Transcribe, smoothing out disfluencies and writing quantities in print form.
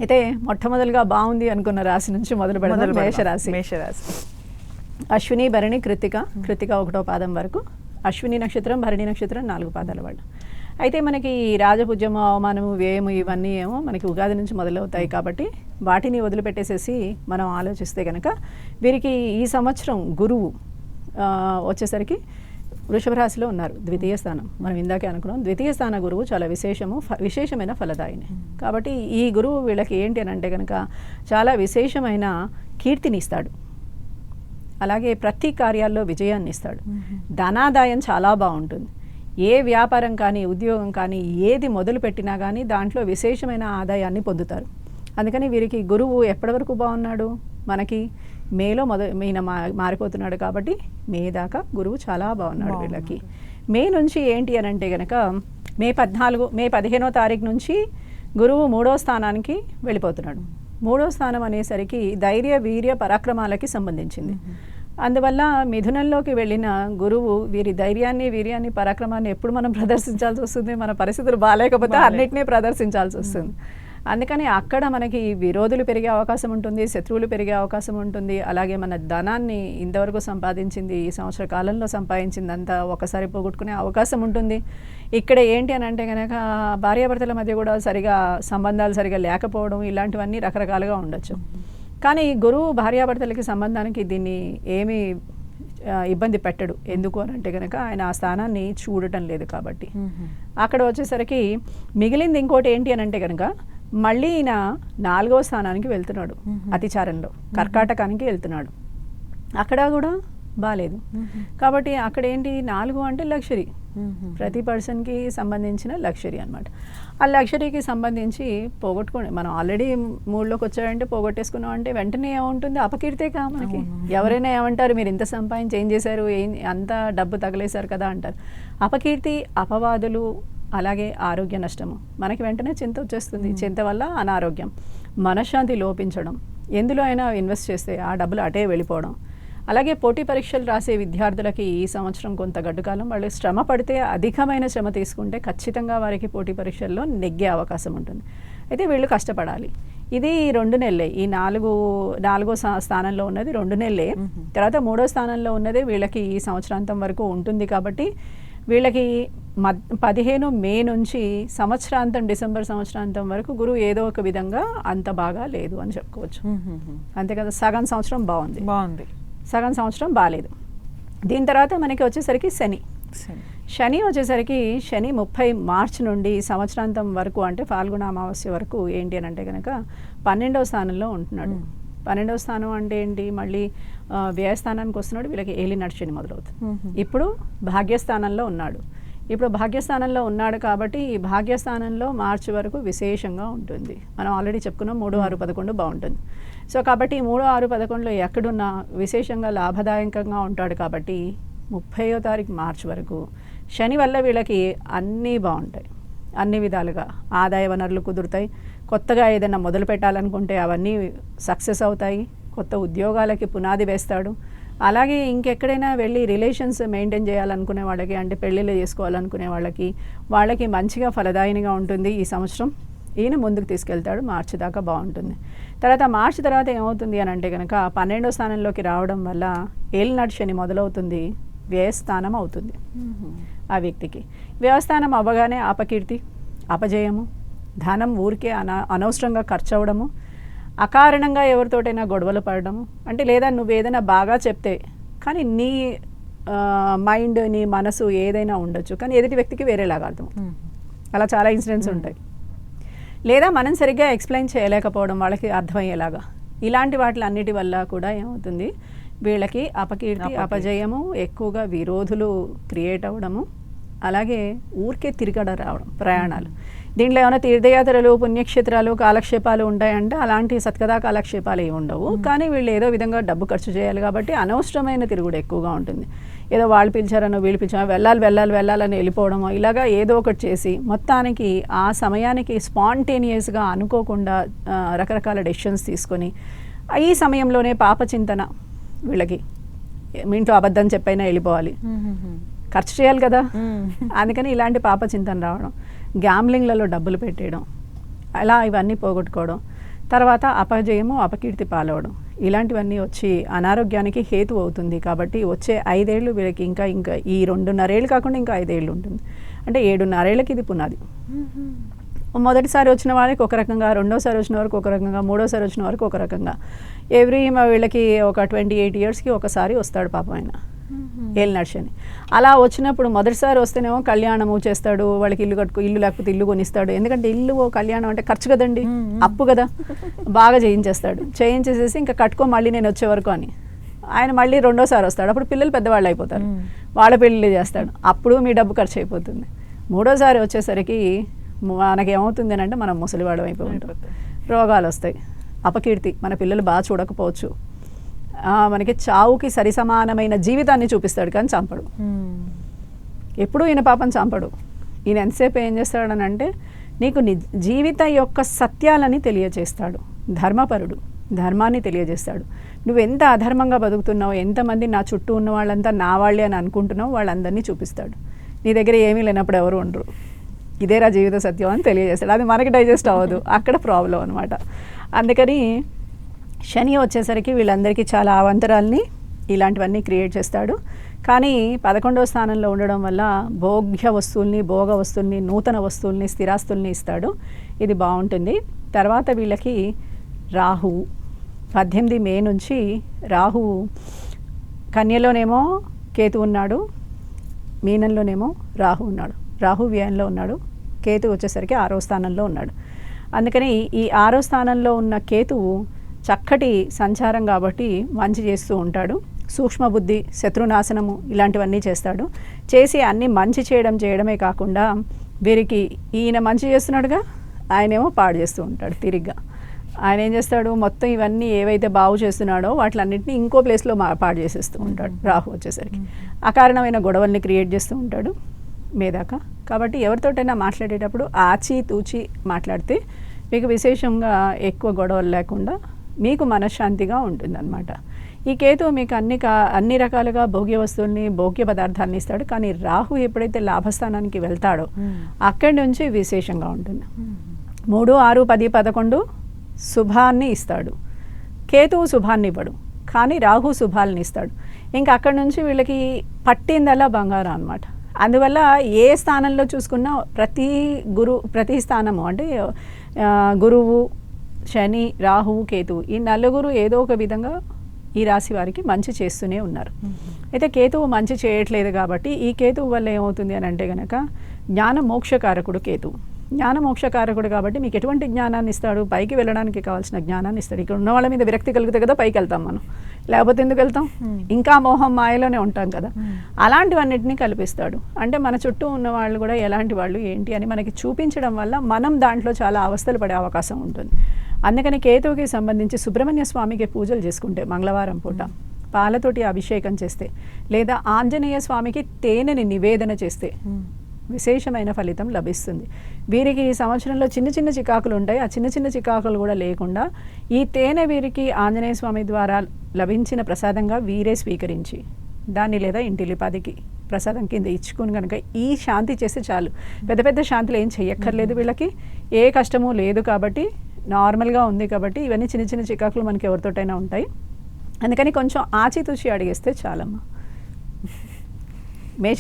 అయితే మొట్టమొదలుగా బాగుంది అనుకున్న రాశి నుంచి మొదలు పెడదాం. మేషరాశి. అశ్విని, భరణి, కృత్తిక 1వ పాదం వరకు, అశ్విని నక్షత్రం, భరణి నక్షత్రం 4 పాదాల వాళ్ళు. అయితే మనకి రాజపూజ్యము, అవమానము, వ్యయము ఇవన్నీ ఏమో మనకి ఉగాది నుంచి మొదలవుతాయి కాబట్టి వాటిని వదిలిపెట్టేసేసి మనం ఆలోచిస్తే కనుక వీరికి ఈ సంవత్సరం గురువు వచ్చేసరికి వృషభ రాశిలో ఉన్నారు, ద్వితీయ స్థానం. మనం ఇందాకే అనుకున్నాం ద్వితీయ స్థాన గురువు చాలా విశేషమైన ఫలదాయిని. కాబట్టి ఈ గురువు వీళ్ళకి ఏంటి అని అంటే కనుక చాలా విశేషమైన కీర్తిని ఇస్తాడు, అలాగే ప్రతి కార్యాల్లో విజయాన్ని ఇస్తాడు. ధనాదాయం చాలా బాగుంటుంది. ఏ వ్యాపారం కానీ ఉద్యోగం కానీ ఏది మొదలు పెట్టినా కానీ దాంట్లో విశేషమైన ఆదాయాన్ని పొందుతారు. అందుకని వీరికి గురువు ఎప్పటి వరకు బాగున్నాడు, మనకి మేలో మారిపోతున్నాడు కాబట్టి మే దాకా గురువు చాలా బాగున్నాడు వీళ్ళకి. మే నుంచి ఏంటి అని అంటే కనుక మే 15వ తారీఖు నుంచి గురువు 3వ స్థానానికి వెళ్ళిపోతున్నాడు. 3వ స్థానం అనేసరికి ధైర్య, వీర్య, పరాక్రమాలకి సంబంధించింది. అందువల్ల మిథునంలోకి వెళ్ళిన గురువు వీరి ధైర్యాన్ని, వీర్యాన్ని, పరాక్రమాన్ని ఎప్పుడు మనం ప్రదర్శించాల్సి వస్తుంది, మన పరిస్థితులు బాగాలేకపోతే అన్నిటినీ ప్రదర్శించాల్సి వస్తుంది. అందుకని అక్కడ మనకి విరోధులు పెరిగే అవకాశం ఉంటుంది, శత్రువులు పెరిగే అవకాశం ఉంటుంది. అలాగే మన ధనాన్ని ఇంతవరకు సంపాదించింది, ఈ సంవత్సర కాలంలో సంపాదించింది అంతా ఒకసారి పోగొట్టుకునే అవకాశం ఉంటుంది. ఇక్కడ ఏంటి అని అంటే కనుక భార్యాభర్తల మధ్య కూడా సంబంధాలు సరిగా లేకపోవడం ఇలాంటివన్నీ రకరకాలుగా ఉండొచ్చు. కానీ గురువు భార్యాభర్తలకి సంబంధానికి దీన్ని ఏమీ ఇబ్బంది పెట్టడు. ఎందుకు అని అంటే కనుక ఆయన ఆ స్థానాన్ని చూడటం లేదు కాబట్టి. అక్కడ వచ్చేసరికి మిగిలింది ఇంకోటి ఏంటి అని అంటే కనుక మళ్ళీ ఈయన 4వ స్థానానికి వెళ్తున్నాడు, అతిచారంలో కర్కాటకానికి వెళ్తున్నాడు. అక్కడ కూడా బాలేదు కాబట్టి అక్కడ ఏంటి 4 అంటే లగ్జరీ, ప్రతి పర్సన్కి సంబంధించిన లగ్జరీ అనమాట. ఆ లగ్జరీకి సంబంధించి పోగొట్టుకోండి. మనం ఆల్రెడీ మూడ్లోకి వచ్చాడంటే పోగొట్టేసుకున్నాం అంటే వెంటనే ఏముంటుంది, అపకీర్తే మనకి. ఎవరైనా ఏమంటారు, మీరు ఇంత సంపాదించి ఏం చేశారు, అంత డబ్బు తగలేశారు కదా అంటారు. అపకీర్తి, అపవాదులు, అలాగే ఆరోగ్య నష్టము, మనకి వెంటనే చింత వచ్చేస్తుంది. చింత వల్ల అనారోగ్యం, మనశ్శాంతి లోపించడం, ఎందులో అయినా ఇన్వెస్ట్ చేస్తే ఆ డబ్బులు అటే వెళ్ళిపోవడం. అలాగే పోటీ పరీక్షలు రాసే విద్యార్థులకి ఈ సంవత్సరం కొంత గడ్డుకాలం, వాళ్ళు శ్రమ పడితే అధికమైన శ్రమ తీసుకుంటే ఖచ్చితంగా వారికి పోటీ పరీక్షల్లో నెగ్గే అవకాశం ఉంటుంది. అయితే వీళ్ళు కష్టపడాలి. ఇది 2 నెలలే. ఈ 4వ స్థానంలో ఉన్నది 2 నెలలే. తర్వాత 3వ స్థానంలో ఉన్నది వీళ్ళకి ఈ సంవత్సరాంతం వరకు ఉంటుంది. కాబట్టి వీళ్ళకి 15 మే నుంచి సంవత్సరాంతం డిసెంబర్ సంవత్సరాంతం వరకు గురువు ఏదో ఒక విధంగా అంత బాగా లేదు అని చెప్పుకోవచ్చు. అంతే కదా, సగం సంవత్సరం బాగుంది, సగం సంవత్సరం బాగాలేదు. దీని తర్వాత మనకి వచ్చేసరికి శని వచ్చేసరికి శని 30 మార్చి నుండి సంవత్సరాంతం వరకు అంటే ఫాల్గుణ అమావాస్య వరకు ఏంటి అని అంటే కనుక 12వ స్థానంలో ఉంటున్నాడు. 12వ స్థానం అంటే ఏంటి, మళ్ళీ వ్యయస్థానానికి వస్తున్నాడు. వీళ్ళకి ఏలినాటి శని మొదలవుతుంది. ఇప్పుడు భాగ్యస్థానంలో ఉన్నాడు కాబట్టి ఈ భాగ్యస్థానంలో మార్చి వరకు విశేషంగా ఉంటుంది. మనం ఆల్రెడీ చెప్పుకున్నాం 3, 6, 11 బాగుంటుంది. సో కాబట్టి 3, 6, 11లో ఎక్కడున్నా విశేషంగా లాభదాయకంగా ఉంటాడు. కాబట్టి 30వ తారీఖు మార్చి వరకు శని వల్ల వీళ్ళకి అన్నీ బాగుంటాయి, అన్ని విధాలుగా ఆదాయ వనరులు కుదురుతాయి. కొత్తగా ఏదైనా మొదలు పెట్టాలనుకుంటే అవన్నీ సక్సెస్ అవుతాయి. కొత్త ఉద్యోగాలకి పునాది వేస్తాడు. అలాగే ఇంకెక్కడైనా వెళ్ళి రిలేషన్స్ మెయింటైన్ చేయాలనుకునే వాళ్ళకి, అంటే పెళ్ళిళ్ళు చేసుకోవాలనుకునే వాళ్ళకి మంచిగా ఫలదాయినిగా ఉంటుంది ఈ సంవత్సరం. ఈయన ముందుకు తీసుకెళ్తాడు, మార్చి దాకా బాగుంటుంది. తర్వాత మార్చి తర్వాత ఏమవుతుంది అని అంటే కనుక 12వ స్థానంలోకి రావడం వల్ల ఏలినాటి శని మొదలవుతుంది, వ్యయస్థానం అవుతుంది ఆ వ్యక్తికి. వ్యయస్థానం అవ్వగానే అపకీర్తి, అపజయము, ధనం ఊరికే అనవసరంగా ఖర్చు అవ్వడము, అకారణంగా ఎవరితోటైనా గొడవలు పడడము. అంటే లేదా నువ్వు ఏదైనా బాగా చెప్తే కానీ నీ మైండ్, నీ మనసు ఏదైనా ఉండొచ్చు కానీ ఎదుటి వ్యక్తికి వేరేలాగా అర్థం. అలా చాలా ఇన్సిడెంట్స్ ఉంటాయి. లేదా మనం సరిగ్గా ఎక్స్ప్లెయిన్ చేయలేకపోవడం వాళ్ళకి అర్థమయ్యేలాగా. ఇలాంటి వాటిలన్నిటి వల్ల కూడా ఏమవుతుంది, వీళ్ళకి అపకీర్తి, అపజయము, ఎక్కువగా విరోధులు క్రియేట్ అవ్వడము, అలాగే ఊరికే తిరగడం రావడం, ప్రయాణాలు. దీంట్లో ఏమైనా తీర్థయాత్రలు, పుణ్యక్షేత్రాలు, కాలక్షేపాలు ఉంటాయంటే అలాంటి సత్కథా కాలక్షేపాలు ఏమి ఉండవు. కానీ వీళ్ళు ఏదో విధంగా డబ్బు ఖర్చు చేయాలి కాబట్టి అనవసరమైన తిరుగుడు ఎక్కువగా ఉంటుంది. ఏదో వాళ్ళు పిలిచారనో వీళ్ళు పిలిచారో వెళ్ళాలని వెళ్ళిపోవడమో ఇలాగా ఏదో ఒకటి చేసి మొత్తానికి ఆ సమయానికి స్పాంటేనియస్గా అనుకోకుండా రకరకాల డెసిషన్స్ తీసుకొని ఈ సమయంలోనే పాపచింతన, వీళ్ళకి ఇంట్లో అబద్ధం చెప్పైనా వెళ్ళిపోవాలి, ఖర్చు చేయాలి కదా, అందుకని ఇలాంటి పాపచింతన రావడం, గ్యాంబ్లింగ్లలో డబ్బులు పెట్టేయడం, అలా ఇవన్నీ పోగొట్టుకోవడం, తర్వాత అపజయము అపకీర్తి పాలవడం, ఇలాంటివన్నీ వచ్చి అనారోగ్యానికి హేతు అవుతుంది. కాబట్టి వచ్చే 5 ఏళ్ళు వీళ్ళకి ఇంకా ఈ 2.5 ఏళ్ళు కాకుండా ఇంకా 5 ఏళ్ళు ఉంటుంది. అంటే 7.5 ఏళ్ళకి ఇది పునాది. మొదటిసారి వచ్చిన వాళ్ళకి ఒక రకంగా, రెండోసారి వచ్చిన వరకు ఒక రకంగా, మూడోసారి వచ్చిన వరకు ఒక రకంగా, వీళ్ళకి ఒక 28 ఇయర్స్కి ఒకసారి వస్తాడు పాపం ఆయన ఏళ్ళు నడిచని. అలా వచ్చినప్పుడు మొదటిసారి వస్తేనేమో కళ్యాణము చేస్తాడు, వాళ్ళకి ఇల్లు లేకపోతే ఇల్లు కొనిస్తాడు. ఎందుకంటే ఇల్లు కళ్యాణం అంటే ఖర్చు కదండి, అప్పు కదా, బాగా చేయించేసేసి ఇంకా కట్టుకో మళ్ళీ నేను వచ్చే వరకు అని. ఆయన మళ్ళీ రెండోసారి వస్తాడు, అప్పుడు పిల్లలు పెద్దవాళ్ళు అయిపోతారు, వాళ్ళ పెళ్ళి చేస్తాడు, అప్పుడు మీ డబ్బు ఖర్చు అయిపోతుంది. మూడోసారి వచ్చేసరికి మనకేమవుతుంది అని అంటే మనం ముసలివాళ్ళం అయిపోయి ఉంటాం, రోగాలు వస్తాయి, అపకీర్తి, మన పిల్లలు బాగా చూడకపోవచ్చు, మనకి చావుకి సరిసమానమైన జీవితాన్ని చూపిస్తాడు కానీ చంపడు. ఎప్పుడూ ఈయన పాపం చంపడు. ఈయన ఎంతసేపు ఏం చేస్తాడని అంటే నీకు జీవితం యొక్క సత్యాలని తెలియజేస్తాడు. ధర్మపరుడు, ధర్మాన్ని తెలియజేస్తాడు. నువ్వు ఎంత అధర్మంగా బతుకుతున్నావు, ఎంతమంది నా చుట్టూ ఉన్న వాళ్ళంతా నా వాళ్ళే అని అనుకుంటున్నావు, వాళ్ళందరినీ చూపిస్తాడు. నీ దగ్గర ఏమీ లేనప్పుడు ఎవరు ఉండరు, ఇదేరా జీవిత సత్యం అని తెలియజేస్తాడు. అది మనకి డైజెస్ట్ అవ్వదు, అక్కడ ప్రాబ్లం అనమాట. అందుకని శని వచ్చేసరికి వీళ్ళందరికీ చాలా అవాంతరాల్ని ఇలాంటివన్నీ క్రియేట్ చేస్తాడు. కానీ 11వ స్థానంలో ఉండడం వల్ల భోగ్య వస్తువుల్ని, భోగ వస్తువుల్ని, నూతన వస్తువుల్ని, స్థిరాస్తుల్ని ఇస్తాడు. ఇది బాగుంటుంది. తర్వాత వీళ్ళకి రాహు 18 మే నుంచి రాహు కన్యలోనేమో కేతు ఉన్నాడు, మీనంలోనేమో రాహు ఉన్నాడు. రాహు వ్యయంలో ఉన్నాడు, కేతు వచ్చేసరికి 6వ స్థానంలో ఉన్నాడు. అందుకని ఈ 6వ స్థానంలో ఉన్న కేతువు చక్కటి సంచారం కాబట్టి మంచి చేస్తూ ఉంటాడు. సూక్ష్మ బుద్ధి, శత్రునాశనము ఇలాంటివన్నీ చేస్తాడు. చేసి అన్నీ మంచి చేయడమే కాకుండా వీరికి ఈయన మంచి చేస్తున్నాడుగా, ఆయనేమో పాడు చేస్తూ ఉంటాడు తిరిగ్గా. ఆయన ఏం చేస్తాడు, మొత్తం ఇవన్నీ ఏవైతే బాగు చేస్తున్నాడో వాటిలన్నింటినీ ఇంకో ప్లేస్లో పాడు చేసేస్తూ ఉంటాడు రాహు వచ్చేసరికి. అకారణమైన గొడవల్ని క్రియేట్ చేస్తూ ఉంటాడు మేదాక. కాబట్టి ఎవరితోటైనా మాట్లాడేటప్పుడు ఆచితూచి మాట్లాడితే మీకు విశేషంగా ఎక్కువ గొడవలు లేకుండా మీకు మనశ్శాంతిగా ఉంటుందన్నమాట. ఈ కేతువు మీకు అన్ని రకాలుగా భోగ్య వస్తువుల్ని, భోగ్య పదార్థాలని ఇస్తాడు. కానీ రాహు ఎప్పుడైతే లాభస్థానానికి వెళ్తాడో అక్కడి నుంచి విశేషంగా ఉంటుంది. 3, 6, 10, 11 శుభాన్ని ఇస్తాడు. కేతువు శుభాన్ని ఇవ్వడు, కానీ రాహు శుభాలని ఇస్తాడు. ఇంకా అక్కడి నుంచి వీళ్ళకి పట్టిందల్లా బంగారం అనమాట. అందువల్ల ఏ స్థానంలో చూసుకున్నా ప్రతి స్థానము అంటే గురువు, శని, రాహువు, కేతువు ఈ నలుగురు ఏదో ఒక విధంగా ఈ రాశి వారికి మంచి చేస్తూనే ఉన్నారు. అయితే కేతువు మంచి చేయట్లేదు కాబట్టి ఈ కేతువు వల్ల ఏమవుతుంది అని అంటే కనుక జ్ఞాన మోక్షకారకుడు కేతువు. జ్ఞాన మోక్షకారకుడు కాబట్టి మీకు ఎటువంటి జ్ఞానాన్ని ఇస్తాడు, పైకి వెళ్ళడానికి కావాల్సిన జ్ఞానాన్ని ఇస్తాడు. ఇక్కడ ఉన్న వాళ్ళ మీద విరక్తి కలిగితే కదా పైకి వెళ్తాం మనం, లేకపోతే ఎందుకు వెళ్తాం, ఇంకా మోహం మాయలోనే ఉంటాం కదా. అలాంటివన్నిటినీ కల్పిస్తాడు. అంటే మన చుట్టూ ఉన్న వాళ్ళు కూడా ఎలాంటి వాళ్ళు ఏంటి అని మనకి చూపించడం వల్ల మనం దాంట్లో చాలా అవస్థలు పడే అవకాశం ఉంటుంది. అందుకని కేతువుకి సంబంధించి సుబ్రహ్మణ్య స్వామికి పూజలు చేసుకుంటే మంగళవారం పూట పాలతోటి అభిషేకం చేస్తే, లేదా ఆంజనేయ స్వామికి తేనెని నివేదన చేస్తే విశేషమైన ఫలితం లభిస్తుంది. వీరికి ఈ సంవత్సరంలో చిన్న చిన్న చికాకులు ఉంటాయి. ఆ చిన్న చిన్న చికాకులు కూడా లేకుండా ఈ తేనె వీరికి ఆంజనేయ స్వామి ద్వారా లభించిన ప్రసాదంగా వీరే స్వీకరించి దాన్ని లేదా ఇంటిలిపాదికి ప్రసాదం కింద ఇచ్చుకుని కనుక ఈ శాంతి చేస్తే చాలు. పెద్ద పెద్ద శాంతులు ఏం చెయ్యక్కర్లేదు, వీళ్ళకి ఏ కష్టము లేదు కాబట్టి, నార్మల్గా ఉంది కాబట్టి ఇవన్నీ చిన్న చిన్న చికాకులు మనకి ఎవరితోటైనా ఉంటాయి. అందుకని కొంచెం ఆచితూచి అడిగేస్తే చాలమ్మా. మేష